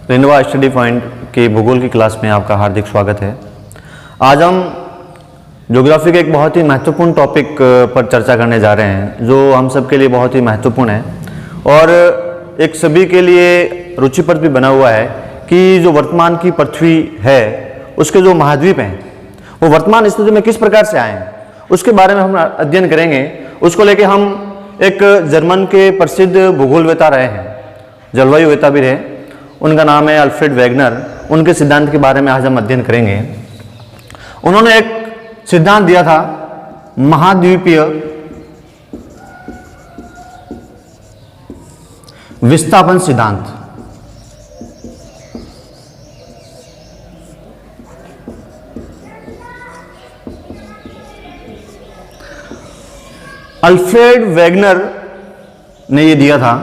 Renova study point की भूगोल की क्लास में आपका हार्दिक स्वागत है। आज हम ज्योग्राफी के एक बहुत ही महत्वपूर्ण टॉपिक पर चर्चा करने जा रहे हैं जो हम सब के लिए बहुत ही महत्वपूर्ण है और एक सभी के लिए रुचिप्रद भी बना हुआ है कि जो वर्तमान की पृथ्वी है उसके जो महाद्वीप हैं वो वर्तमान स्थिति में किस प्रकार से आए हैं उसके बारे में हम अध्ययन करेंगे। उसको लेके हम एक जर्मन के प्रसिद्ध भूगोलवेता रहे हैं, जलवायुवेता भी रहे, उनका नाम है अल्फ्रेड वेगनर। उनके सिद्धांत के बारे में आज हम अध्ययन करेंगे। उन्होंने एक सिद्धांत दिया था महाद्वीपीय विस्थापन सिद्धांत। अल्फ्रेड वेगनर ने यह दिया था।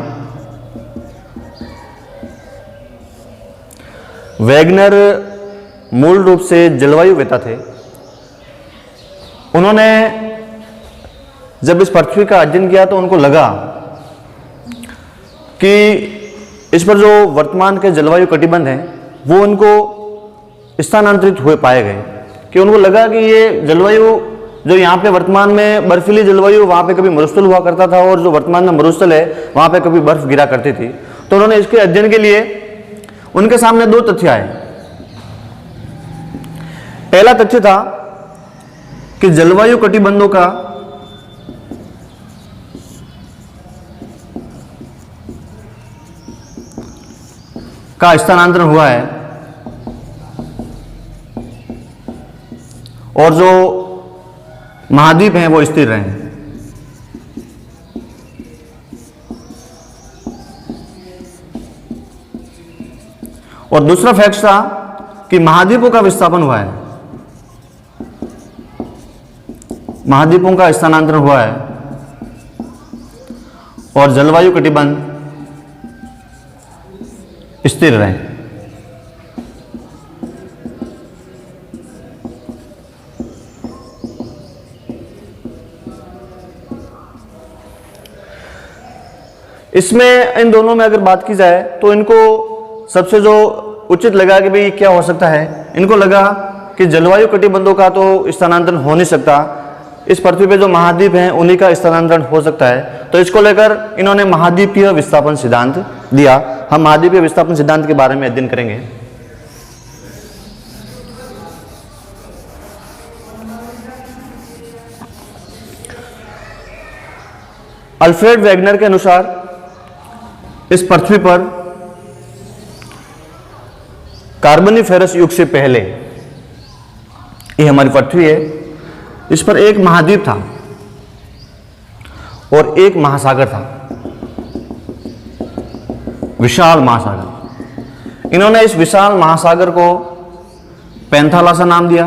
वेगनर मूल रूप से जलवायुवेता थे। उन्होंने जब इस पृथ्वी का अध्ययन किया तो उनको लगा कि इस पर जो वर्तमान के जलवायु कटिबंध हैं वो उनको स्थानांतरित हुए पाए गए, कि उनको लगा कि ये जलवायु जो यहाँ पे वर्तमान में बर्फीली जलवायु, वहाँ पे कभी मरुस्थल हुआ करता था और जो वर्तमान में मरुस्थल है वहाँ पे कभी बर्फ गिरा करती थी। तो उन्होंने इसके अध्ययन के लिए उनके सामने दो तथ्य आए। पहला तथ्य था कि जलवायु कटिबंधों का स्थानांतरण हुआ है और जो महाद्वीप हैं वो स्थिर रहे। और दूसरा फैक्ट था कि महाद्वीपों का विस्थापन हुआ है, महाद्वीपों का स्थानांतरण हुआ है और जलवायु कटिबंध स्थिर रहे। इसमें इन दोनों में अगर बात की जाए तो इनको सबसे जो उचित लगा कि भाई क्या हो सकता है, इनको लगा कि जलवायु कटिबंधों का तो स्थानांतरण हो नहीं सकता, इस पृथ्वी पे जो महाद्वीप हैं उन्हीं का स्थानांतरण हो सकता है। तो इसको लेकर इन्होंने महाद्वीपीय विस्थापन सिद्धांत दिया। हम महाद्वीपीय विस्थापन सिद्धांत के बारे में अध्ययन करेंगे। अल्फ्रेड वेगनर के अनुसार इस पृथ्वी पर कार्बोनिफेरस युग से पहले, ये हमारी पृथ्वी है, इस पर एक महाद्वीप था और एक महासागर था, विशाल महासागर। इन्होंने इस विशाल महासागर को पैंथालासा नाम दिया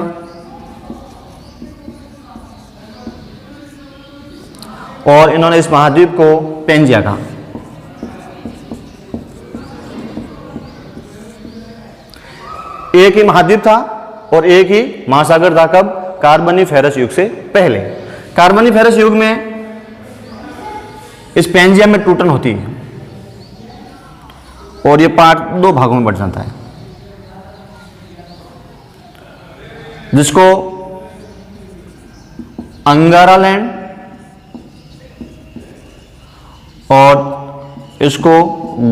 और इन्होंने इस महाद्वीप को पेंजिया कहा। एक ही महाद्वीप था और एक ही महासागर था। कब? कार्बोनिफेरस युग से पहले। कार्बोनिफेरस युग में इस पेंजिया में टूटन होती है और ये पार्ट दो भागों में बढ़ जाता है, जिसको अंगारा लैंड और इसको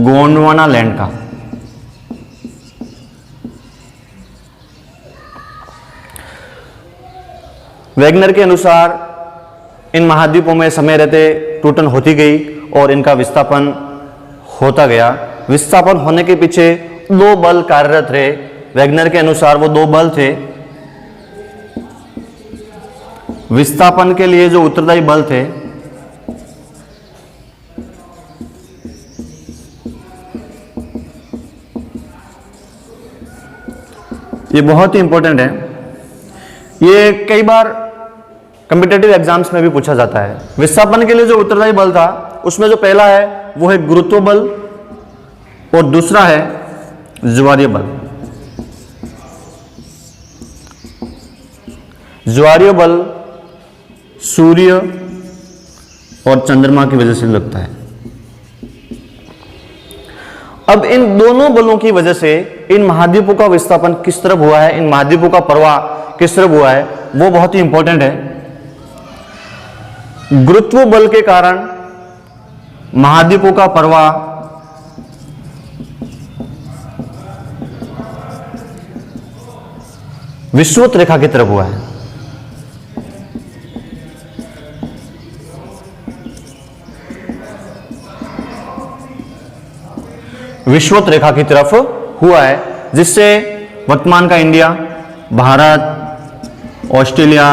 गोंडवाना लैंड का। वेगनर के अनुसार इन महाद्वीपों में समय रहते टूटन होती गई और इनका विस्थापन होता गया। विस्थापन होने के पीछे दो बल कार्यरत रहे। वेगनर के अनुसार वो दो बल थे। विस्थापन के लिए जो उत्तरदायी बल थे ये बहुत ही इंपॉर्टेंट है। ये कई बार कॉम्पिटिटिव एग्जाम्स में भी पूछा जाता है। विस्थापन के लिए जो उत्तरदायी बल था उसमें जो पहला है वो है गुरुत्व बल और दूसरा है ज्वारीय बल। ज्वारीय बल सूर्य और चंद्रमा की वजह से लगता है। अब इन दोनों बलों की वजह से इन महाद्वीपों का विस्थापन किस तरफ हुआ है, इन महाद्वीपों का प्रवाह किस तरफ हुआ है, वो बहुत ही इंपॉर्टेंट है। गुरुत्व बल के कारण महाद्वीपों का प्रवाह विषुवत रेखा की तरफ हुआ है। विषुवत रेखा की तरफ हुआ है, जिससे वर्तमान का इंडिया, भारत, ऑस्ट्रेलिया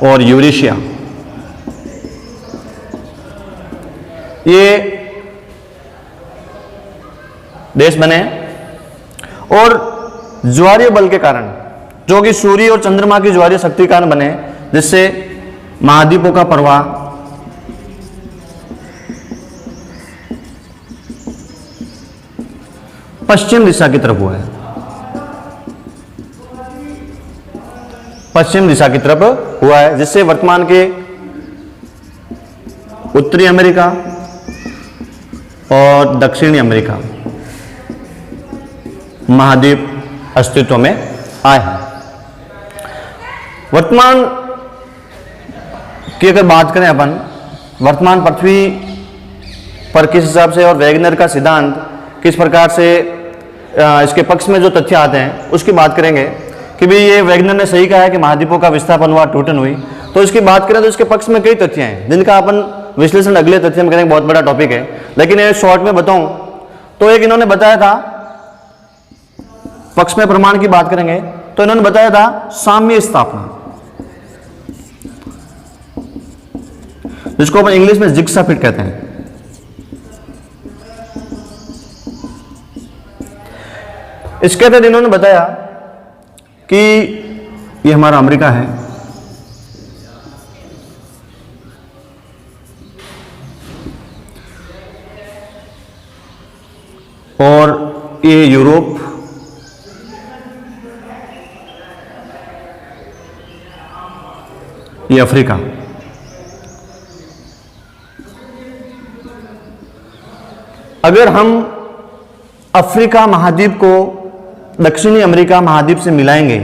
और यूरेशिया, ये देश बने। और ज्वारीय बल के कारण, जो कि सूर्य और चंद्रमा की ज्वारीय शक्ति के कारण बने, जिससे महाद्वीपों का प्रवाह पश्चिम दिशा की तरफ हुआ है, पश्चिम दिशा की तरफ हुआ है, जिससे वर्तमान के उत्तरी अमेरिका और दक्षिणी अमेरिका महाद्वीप अस्तित्व में आए हैं। वर्तमान की अगर बात करें अपन, वर्तमान पृथ्वी पर किस हिसाब से और वैगनर का सिद्धांत किस प्रकार से इसके पक्ष में जो तथ्य आते हैं उसकी बात करेंगे कि भाई ये वैगनर ने सही कहा है कि महाद्वीपों का विस्थापन हुआ, टूटन हुई। तो इसकी बात करें तो इसके पक्ष में कई तथ्य हैं जिनका अपन विश्लेषण अगले तथ्य में करेंगे, बहुत बड़ा टॉपिक है। लेकिन ये शॉर्ट में बताऊं तो एक इन्होंने बताया था, पक्ष में प्रमाण की बात करेंगे तो इन्होंने बताया था साम्य स्थापना, जिसको अपन इंग्लिश में जिग्सा फिट कहते हैं। इसके तहत इन्होंने बताया कि ये हमारा अमेरिका है, और ये यूरोप, ये अफ्रीका। अगर हम अफ्रीका महाद्वीप को दक्षिणी अमेरिका महाद्वीप से मिलाएंगे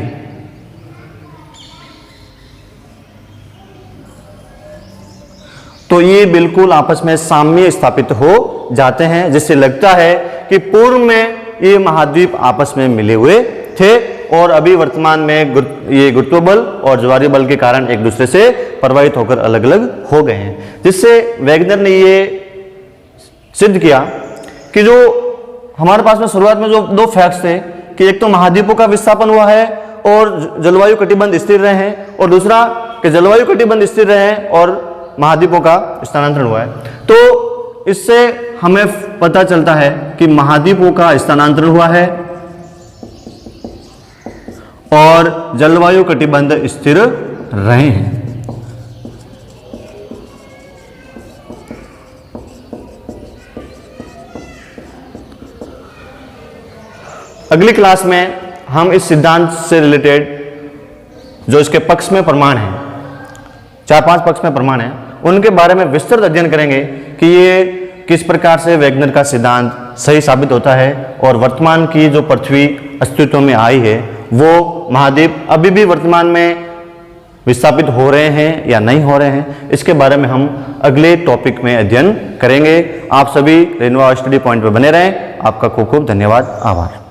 तो ये बिल्कुल आपस में साम्य स्थापित हो जाते हैं, जिससे लगता है कि पूर्व में ये महाद्वीप आपस में मिले हुए थे और अभी वर्तमान में ये गुरुत्व बल और ज्वारीय बल के कारण एक दूसरे से प्रभावित होकर अलग अलग हो गए हैं। जिससे वैगनर ने ये सिद्ध किया कि जो हमारे पास में शुरुआत में जो दो फैक्ट्स थे कि एक तो महाद्वीपों का विस्थापन हुआ है और जलवायु कटिबंध स्थिर रहे हैं, और दूसरा कि जलवायु कटिबंध स्थिर रहे हैं और महाद्वीपों का स्थानांतरण हुआ है। तो इससे हमें पता चलता है कि महाद्वीपों का स्थानांतरण हुआ है और जलवायु कटिबंध स्थिर रहे हैं। अगली क्लास में हम इस सिद्धांत से रिलेटेड जो इसके पक्ष में प्रमाण है, 4-5 पक्ष में प्रमाण है, उनके बारे में विस्तृत अध्ययन करेंगे कि ये किस प्रकार से वैगनर का सिद्धांत सही साबित होता है और वर्तमान की जो पृथ्वी अस्तित्व में आई है वो महाद्वीप अभी भी वर्तमान में विस्थापित हो रहे हैं या नहीं हो रहे हैं, इसके बारे में हम अगले टॉपिक में अध्ययन करेंगे। आप सभी रेनवा स्टडी पॉइंट पर बने रहें। आपका खूब खूब धन्यवाद, आभार।